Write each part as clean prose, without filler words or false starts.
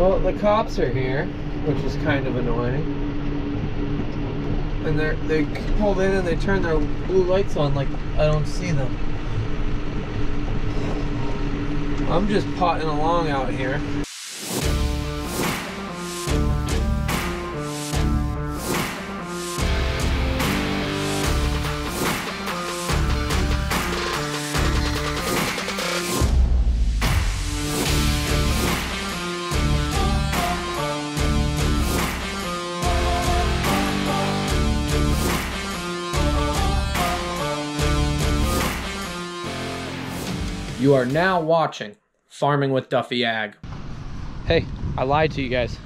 Well, the cops are here, which is kind of annoying. And they pulled in and they turned their blue lights on like I don't see them. I'm just potting along out here. You are now watching Farming with Duffy Ag. Hey, I lied to you guys.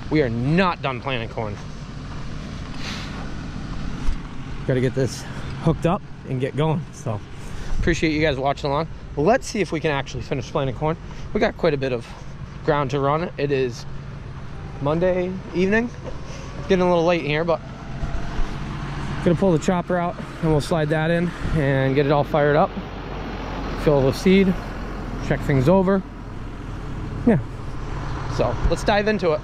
We are not done planting corn. Gotta get this hooked up and get going. So, appreciate you guys watching along. Let's see if we can actually finish planting corn. We got quite a bit of ground to run. It is Monday evening. It's getting a little late here, but gonna pull the chopper out and we'll slide that in and get it all fired up. Fill the seed, check things over. Yeah, so let's dive into it.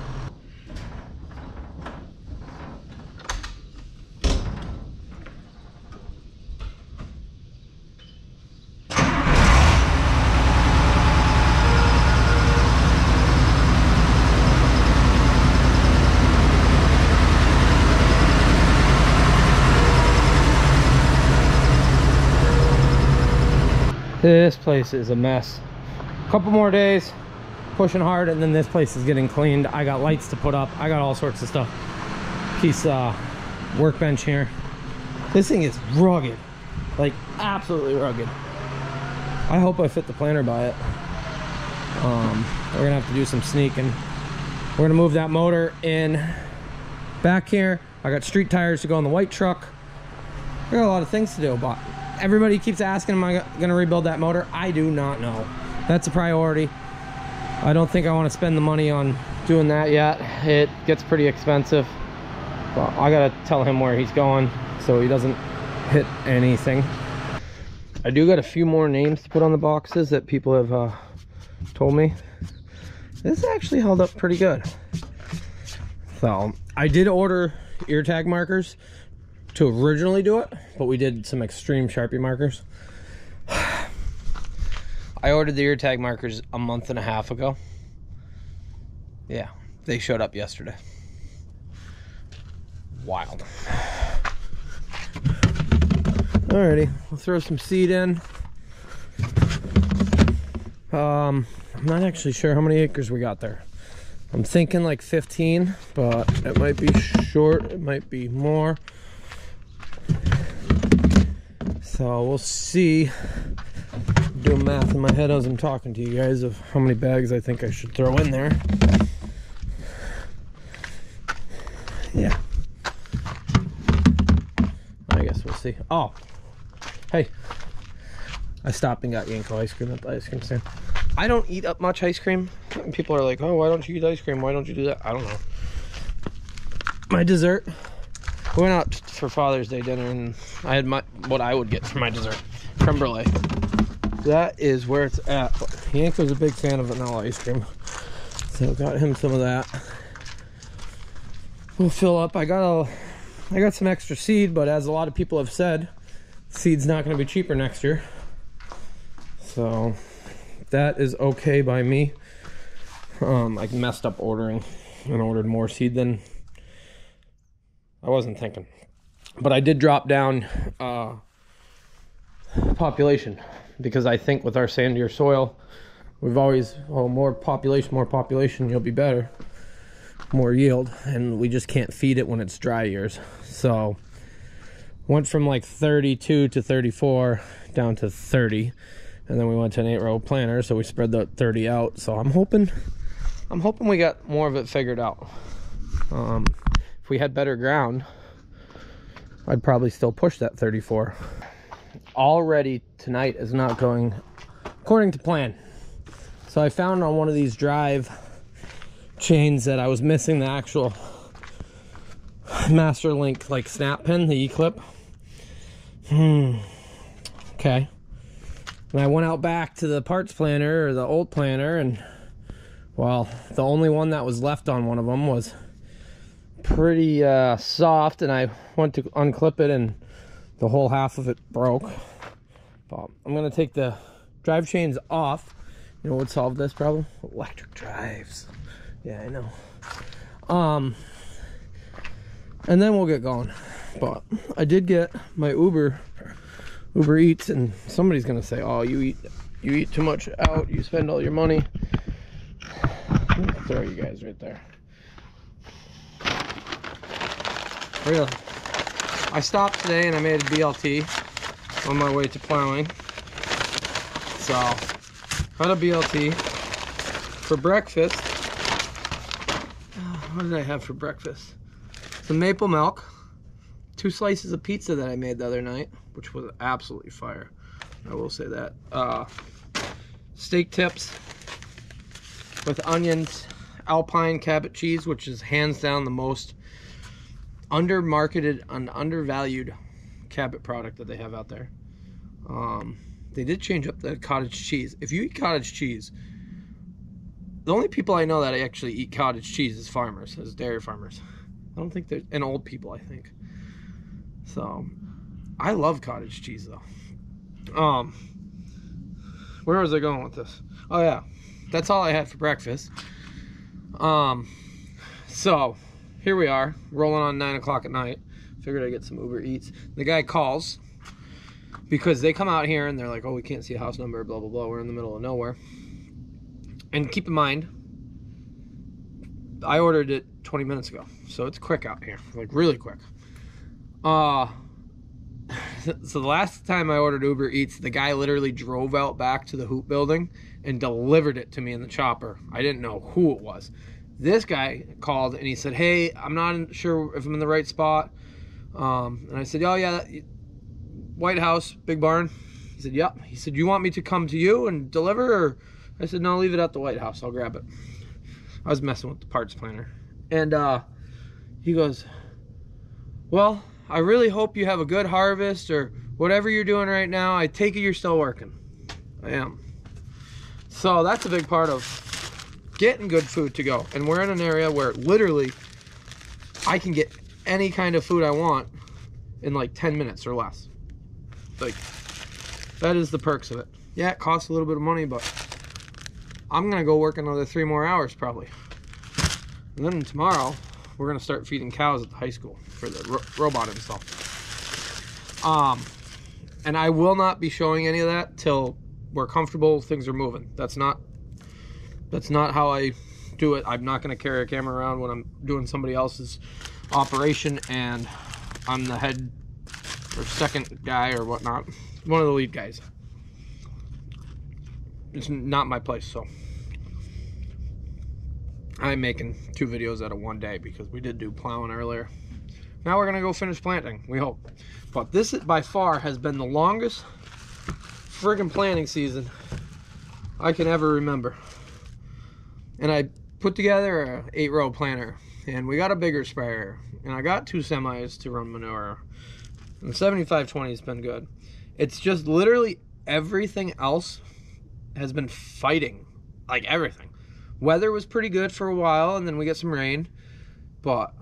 This place is a mess. Couple more days, pushing hard, and then this place is getting cleaned. I got lights to put up. I got all sorts of stuff. Piece workbench here. This thing is rugged, like absolutely rugged. I hope I fit the planter by it. We're gonna have to do some sneaking. We're gonna move that motor in back here. I got street tires to go on the white truck. I got a lot of things to do, but everybody keeps asking, am I gonna rebuild that motor? I do not know. That's a priority. I don't think I want to spend the money on doing that yet. It gets pretty expensive. But I gotta tell him where he's going so he doesn't hit anything. I do got a few more names to put on the boxes that people have told me. This actually held up pretty good. So I did order ear tag markers to originally do it, but we did some extreme Sharpie markers. I ordered the ear tag markers a month and a half ago. Yeah, they showed up yesterday. Wild. Alrighty, we'll throw some seed in. I'm not actually sure how many acres we got there. I'm thinking like 15, but it might be short, it might be more. So we'll see. I'm doing math in my head as I'm talking to you guys of how many bags I think I should throw in there. Yeah. I guess we'll see. Oh, hey. I stopped and got Yanko ice cream at the ice cream stand. I don't eat up much ice cream. People are like, oh, why don't you eat ice cream? Why don't you do that? I don't know. My dessert. We went out for Father's Day dinner and I had what I would get for my dessert. Creme brulee. That is where it's at. Yanko's a big fan of vanilla ice cream. So got him some of that. We'll fill up. I got some extra seed, but as a lot of people have said, seed's not going to be cheaper next year. So that is okay by me. I messed up ordering and ordered more seed than I wasn't thinking. But I did drop down population because I think with our sandier soil, we've always, oh, more population, you'll be better. More yield, and we just can't feed it when it's dry years. So went from like 32 to 34 down to 30, and then we went to an 8-row planter, so we spread the 30 out. So I'm hoping we got more of it figured out. If we had better ground, I'd probably still push that 34. Already tonight is not going according to plan. So I found on one of these drive chains that I was missing the actual master link like snap pin, the E-clip. Okay. And I went out back to the parts planner or the old planner and Well, the only one that was left on one of them was pretty soft, and I went to unclip it and the whole half of it broke. But I'm gonna take the drive chains off. You know what would solve this problem? Electric drives. Yeah, I know. And then we'll get going. But I did get my Uber Eats, and somebody's gonna say, oh, you eat too much out, you spend all your money. Let me throw you guys right there. Really, I stopped today and I made a BLT on my way to plowing. So had a BLT for breakfast. What did I have for breakfast? Some maple milk, 2 slices of pizza that I made the other night, which was absolutely fire, I will say that. Steak tips with onions, Alpine Cabot cheese, which is hands down the most under-marketed and undervalued Cabot product that they have out there. They did change up the cottage cheese. If you eat cottage cheese, the only people I know that actually eat cottage cheese is farmers, is dairy farmers. I don't think and old people, I think. So, I love cottage cheese though. Where was I going with this? Oh yeah, that's all I had for breakfast. So here we are, rolling on 9 o'clock at night. Figured I'd get some Uber Eats. The guy calls because they come out here and they're like, oh, we can't see a house number, blah blah blah, we're in the middle of nowhere. And keep in mind, I ordered it 20 minutes ago, so it's quick out here, like really quick. So the last time I ordered Uber Eats, the guy literally drove out back to the Hoop building and delivered it to me in the chopper. I didn't know who it was. This guy called and he said, hey, I'm not sure if I'm in the right spot. And I said, oh yeah, White House, big barn. He said, yep. He said, you want me to come to you and deliver? Or I said, no, leave it at the White House, I'll grab it. I was messing with the parts planner. And he goes, well, I really hope you have a good harvest, or whatever you're doing right now. I take it you're still working. I am. So that's a big part of getting good food to go. And we're in an area where literally I can get any kind of food I want in like 10 minutes or less. Like, that is the perks of it. Yeah, it costs a little bit of money, but I'm gonna go work another 3 more hours probably. And then tomorrow we're gonna start feeding cows at the high school for the robot install. And I will not be showing any of that till we're comfortable, things are moving. That's not how I do it. I'm not gonna carry a camera around when I'm doing somebody else's operation and I'm the head or second guy or whatnot, one of the lead guys. It's not my place, so I'm making 2 videos out of 1 day because we did do plowing earlier. Now we're gonna go finish planting, we hope. But this by far has been the longest friggin' planting season I can ever remember. And I put together a 8-row planter, and we got a bigger sprayer, and I got 2 semis to run manure, and the 7520 has been good. It's just literally everything else has been fighting, like everything. Weather was pretty good for a while, and then we get some rain, but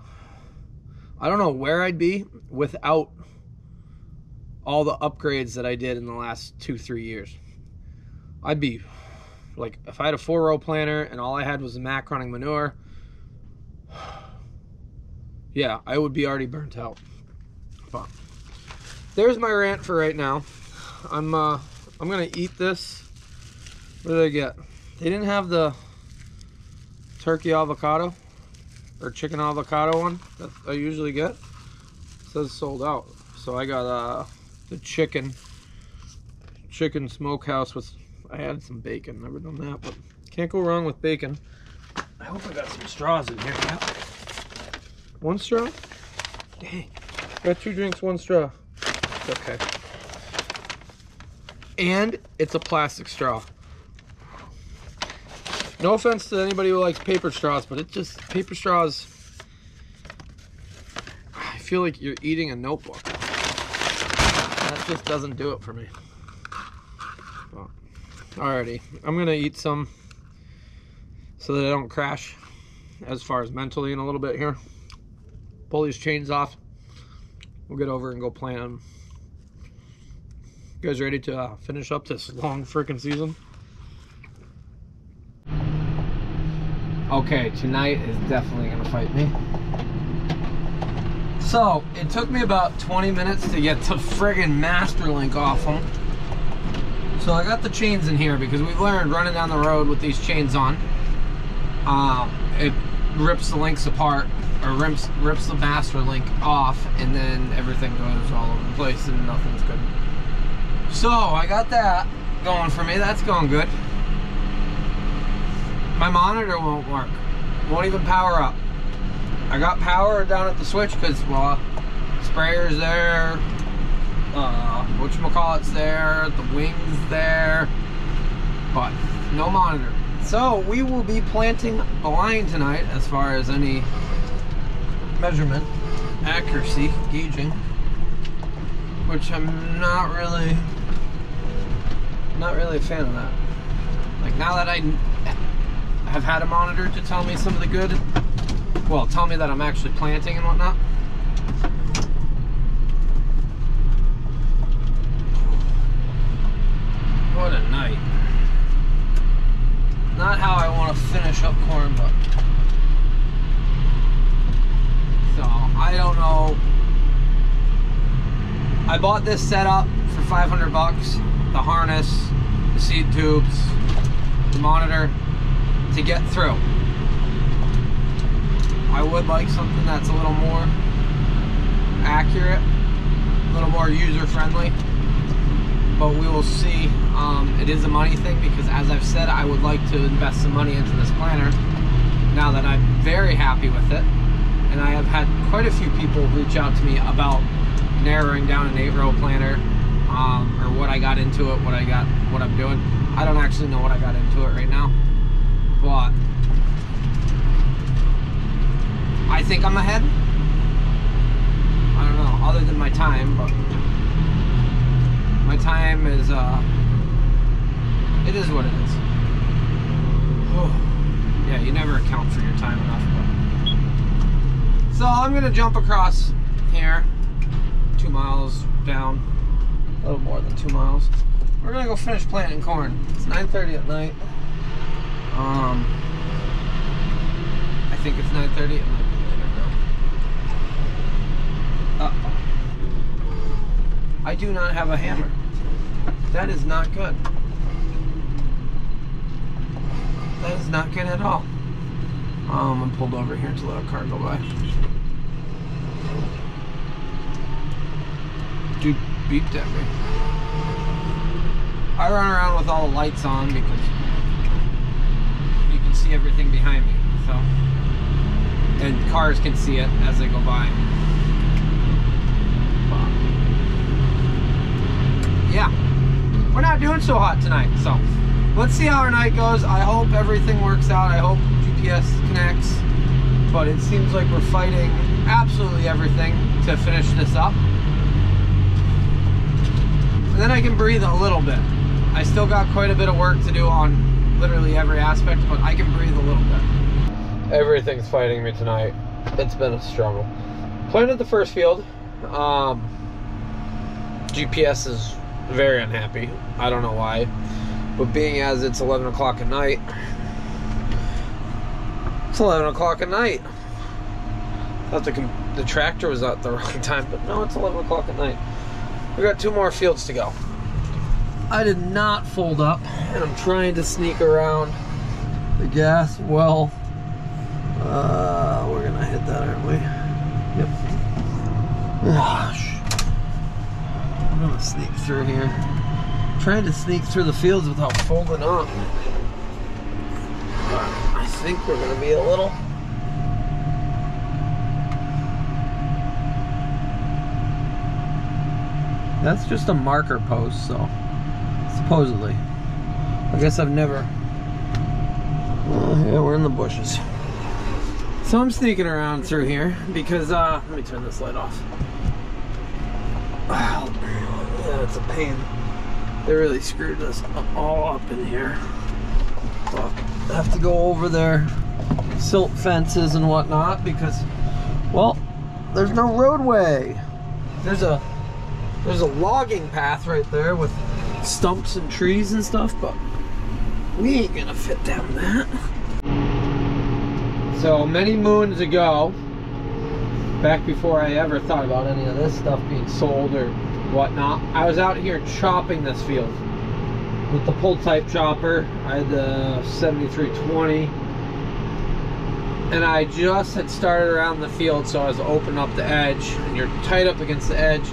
I don't know where I'd be without all the upgrades that I did in the last 2-3 years. I'd be like, if I had a 4-row planter and all I had was a Mac running manure, yeah, I would be already burnt out. But there's my rant for right now. I'm gonna eat this. What did I get? They didn't have the turkey avocado or chicken avocado one that I usually get. It says sold out. So I got the chicken smokehouse with, I had some bacon, never done that, but can't go wrong with bacon. I hope I got some straws in here. Yeah. 1 straw? Dang. Got 2 drinks, 1 straw. It's okay. And it's a plastic straw. No offense to anybody who likes paper straws, but it's just, paper straws, I feel like you're eating a notebook. That just doesn't do it for me. Well, alrighty, I'm gonna eat some so that I don't crash as far as mentally in a little bit here. Pull these chains off. We'll get over and go plant them. You guys ready to finish up this long freaking season? Okay, tonight is definitely gonna fight me. So, it took me about 20 minutes to get the friggin' master link off them. So I got the chains in here because we've learned running down the road with these chains on, it rips the links apart, or rips the master link off, and then everything goes all over the place and nothing's good. So I got that going for me. That's going good. My monitor won't work. Won't even power up. I got power down at the switch because, well, sprayer's there, whatchamacallit's there, the wing's there, but no monitor. So we will be planting the line tonight as far as any measurement, accuracy, gauging, which I'm not really a fan of that. Like, now that I have had a monitor to tell me some of the good, well, tell me that I'm actually planting and whatnot. What a night. Not how I want to finish up corn, but so I don't know. I bought this setup for 500 bucks, the harness, the seed tubes, the monitor, to get through. I would like something that's a little more accurate, a little more user-friendly, but we will see. It is a money thing because, as I've said, I would like to invest some money into this planter now that I'm very happy with it. And I have had quite a few people reach out to me about narrowing down an 8-row planter, or what I got into it, what I'm doing. I don't actually know what I got into it right now, but I think I'm ahead. I don't know, other than my time, but my time is, it is what it is. Oh, yeah, you never account for your time enough. But. So I'm gonna jump across here, 2 miles down, a little more than 2 miles. We're gonna go finish planting corn. It's 9:30 at night. I think it's 9:30. It might be later though. I do not have a hammer. That is not good. That is not good at all. I'm pulled over here to let a car go by. Dude beeped at me. I run around with all the lights on because you can see everything behind me, so, and cars can see it as they go by. But, yeah, we're not doing so hot tonight, so let's see how our night goes. I hope everything works out. I hope GPS connects, but it seems like we're fighting absolutely everything to finish this up. And then I can breathe a little bit. I still got quite a bit of work to do on literally every aspect, but I can breathe a little bit. Everything's fighting me tonight. It's been a struggle. Planted the first field. GPS is very unhappy. I don't know why. But being as it's 11 o'clock at night, it's 11 o'clock at night. I thought the tractor was out at the wrong time, but no, it's 11 o'clock at night. We got 2 more fields to go. I did not fold up, and I'm trying to sneak around the gas well. We're gonna hit that, aren't we? Yep. Gosh. I'm gonna sneak through here. I'm trying to sneak through the fields without folding up. But I think we're gonna be a little. That's just a marker post, so supposedly. I guess I've never. Yeah, we're in the bushes. So I'm sneaking around through here because, let me turn this light off. Yeah, it's a pain. They really screwed us all up in here. Fuck. have to go over their silt fences and whatnot because, well, there's no roadway. There's a logging path right there with stumps and trees and stuff, but we ain't gonna fit down that. So many moons ago, back before I ever thought about any of this stuff being sold or whatnot, I was out here chopping this field with the pull type chopper. I had the 7320, and I just had started around the field, so I was opening up the edge, and you're tight up against the edge,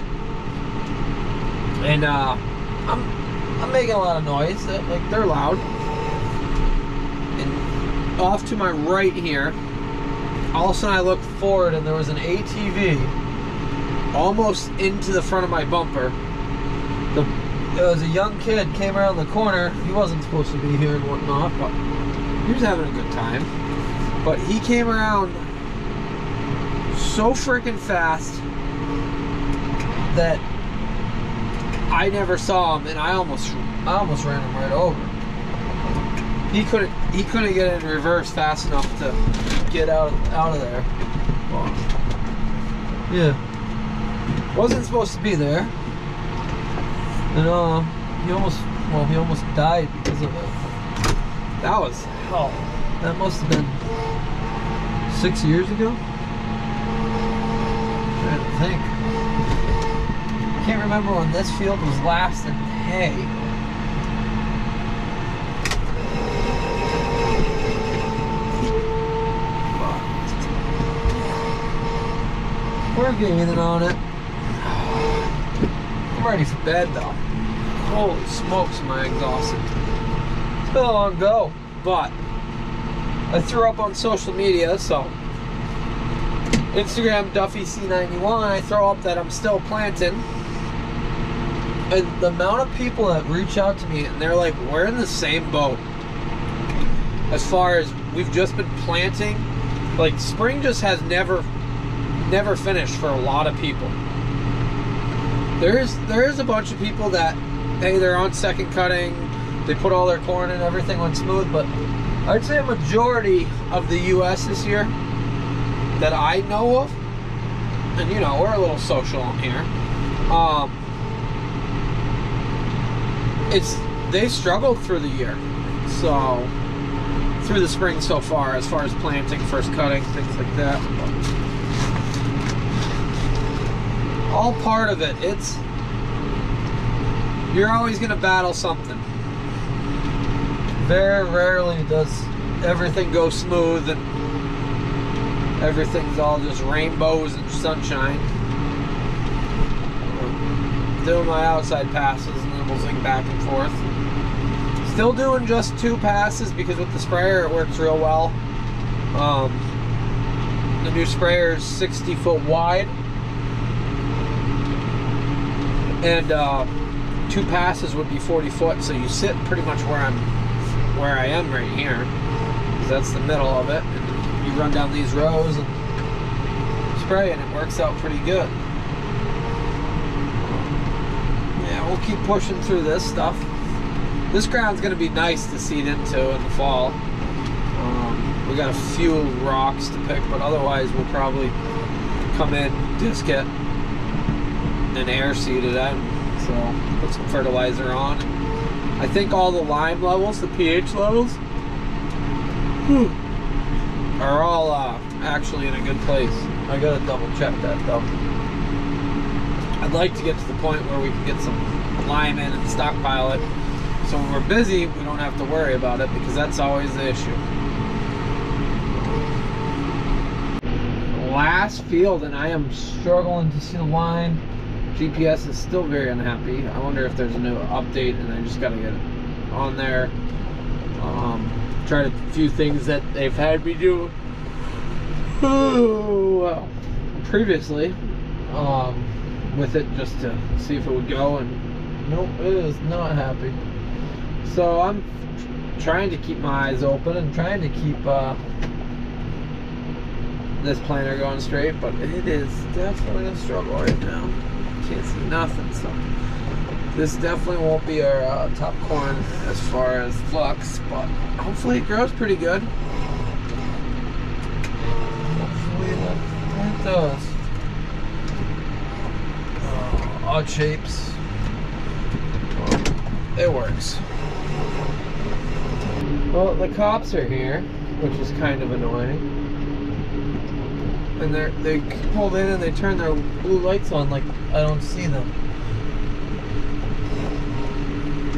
and I'm making a lot of noise. Like, they're loud. And off to my right here, all of a sudden I looked forward and there was an ATV almost into the front of my bumper. There was a young kid came around the corner. He wasn't supposed to be here and whatnot, but he was having a good time. But he came around so freaking fast that I never saw him, and I almost ran him right over. He couldn't get in reverse fast enough to get out of there. Well, yeah, wasn't supposed to be there, and he almost died because of it. That was hell. That must have been 6 years ago. I'm trying to think. I can't remember when this field was last in hay. We're gaining on it. I'm ready for bed though. Holy smokes, am I exhausted. It's been a long go, but I threw up on social media, so Instagram Duffy C91, I throw up that I'm still planting. And the amount of people that reach out to me and they're like, we're in the same boat. As far as we've just been planting, like spring just has never finished for a lot of people. There is a bunch of people that, hey, they're on second cutting, they put all their corn and everything went smooth, but I'd say a majority of the US this year that I know of, and you know, we're a little social on here, they struggled through the year, so through the spring so far as planting, first cutting, things like that. All part of it. You're always gonna battle something. Very rarely does everything go smooth and everything's all just rainbows and sunshine. Doing my outside passes and then we'll zing back and forth. Still doing just 2 passes because with the sprayer it works real well. The new sprayer is 60 foot wide, and 2 passes would be 40 foot, so you sit pretty much where I am right here, because that's the middle of it, and you run down these rows and spray and it works out pretty good. Yeah, we'll keep pushing through this stuff. This ground's going to be nice to seed into in the fall. We got a few rocks to pick, but otherwise we'll probably come in, disc it, and air seed it in. So put some fertilizer on. I think all the lime levels, the pH levels, are all actually in a good place. I gotta double check that though. I'd like to get to the point where we can get some lime in and stockpile it, so when we're busy we don't have to worry about it, because that's always the issue. Last field, and I am struggling to see the line. GPS is still very unhappy. I wonder if there's a new update and I just gotta get on there. Tried a few things that they've had me do well previously with it, just to see if it would go, and nope, it is not happy. So I'm trying to keep my eyes open and trying to keep this planter going straight, but it is definitely a struggle right now. Can't see nothing, so This definitely won't be our top corn as far as flux, but hopefully it grows pretty good. Hopefully it does. Odd shapes. It works. Well, the cops are here, which is kind of annoying. And they pulled in and they turned their blue lights on like I don't see them.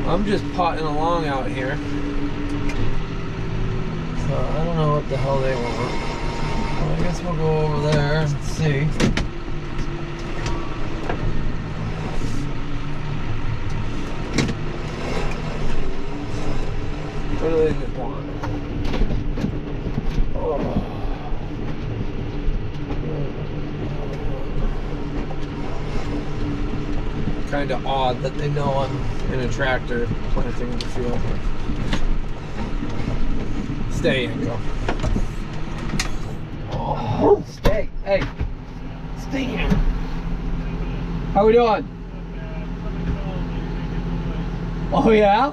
I'm just potting along out here. So I don't know what the hell they want. Well, I guess we'll go over there and see. What do they want? Oh. Kind of odd that they know I'm in a tractor planting in the field. Stay, Yanko. Oh, stay. Hey, stay here. How we doing? Oh yeah?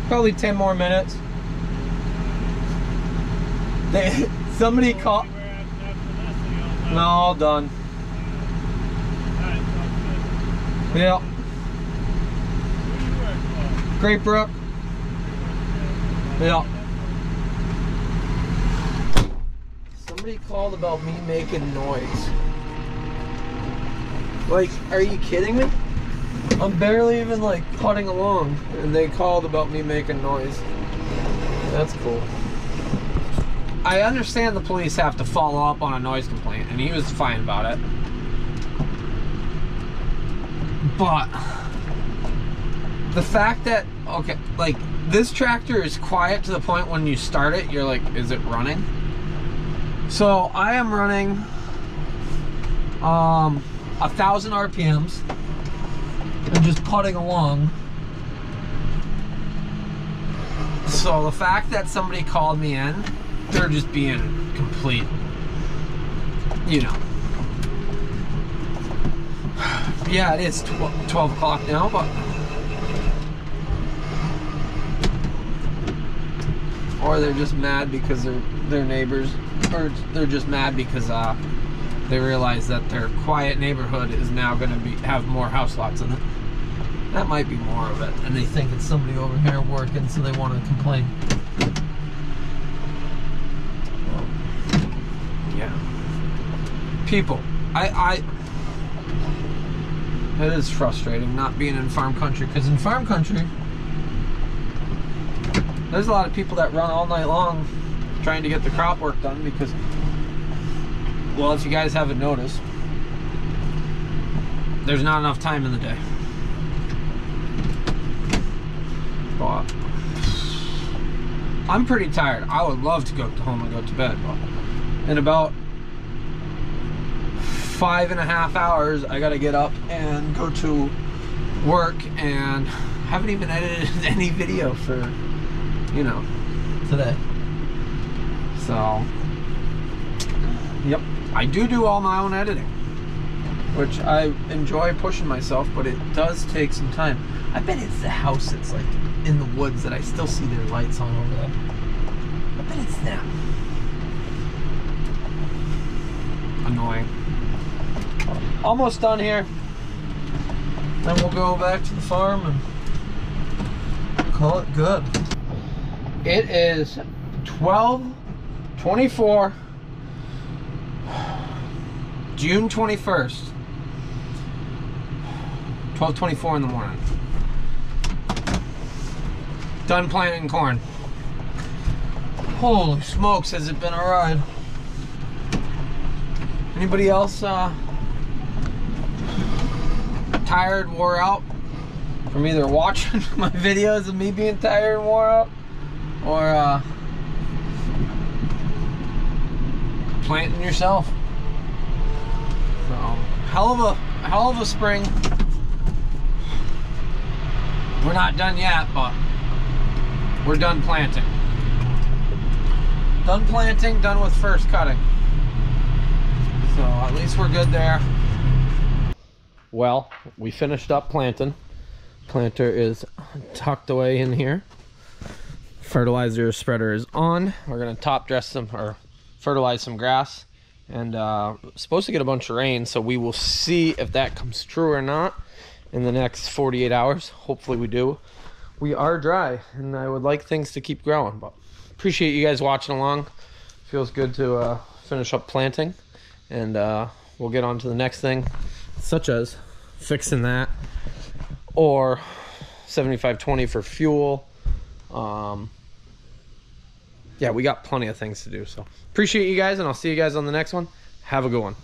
Probably 10 more minutes. Somebody called. No, all done. Yeah. Great Brook. Yeah. Somebody called about me making noise. Like, are you kidding me? I'm barely even like putting along, and they called about me making noise. That's cool. I understand the police have to follow up on a noise complaint, and he was fine about it. But the fact that, okay, like this tractor is quiet to the point when you start it, you're like, is it running? So I am running 1,000 RPMs and just putting along. So the fact that somebody called me in, they're just being complete, you know. Yeah, it is 12 o'clock now, but or they're just mad because they're neighbors, or they're just mad because they realize that their quiet neighborhood is now going to have more house lots in it. That might be more of it, and they think it's somebody over here working, so they want to complain. Yeah, people, it is frustrating not being in farm country, because in farm country there's a lot of people that run all night long trying to get the crop work done because, well, if you guys haven't noticed, there's not enough time in the day. But I'm pretty tired. I would love to go home and go to bed, but in about 5.5 hours I gotta get up and go to work, and haven't even edited any video for, you know, today. So yep, I do all my own editing, which I enjoy pushing myself, but it does take some time. I bet it's the house that's like in the woods that I still see their lights on over there. I bet it's them. Annoying. Almost done here. Then we'll go back to the farm and call it good. It is 12/24, June 21st. 12:24 in the morning. Done planting corn. Holy smokes, has it been a ride. Anybody else tired, wore out from either watching my videos of me being tired and wore out, or planting yourself? So hell of a spring. We're not done yet, but we're done planting. Done planting, done with first cutting. So at least we're good there. Well, we finished up planting. Planter is tucked away in here. Fertilizer spreader is on. We're gonna top dress some or fertilize some grass, and supposed to get a bunch of rain, so we will see if that comes true or not in the next 48 hours. Hopefully we do. We are dry, and I would like things to keep growing, but appreciate you guys watching along. Feels good to finish up planting, and we'll get on to the next thing, such as fixing that, or 7520 for fuel. Yeah, we got plenty of things to do, so appreciate you guys, and I'll see you guys on the next one. Have a good one.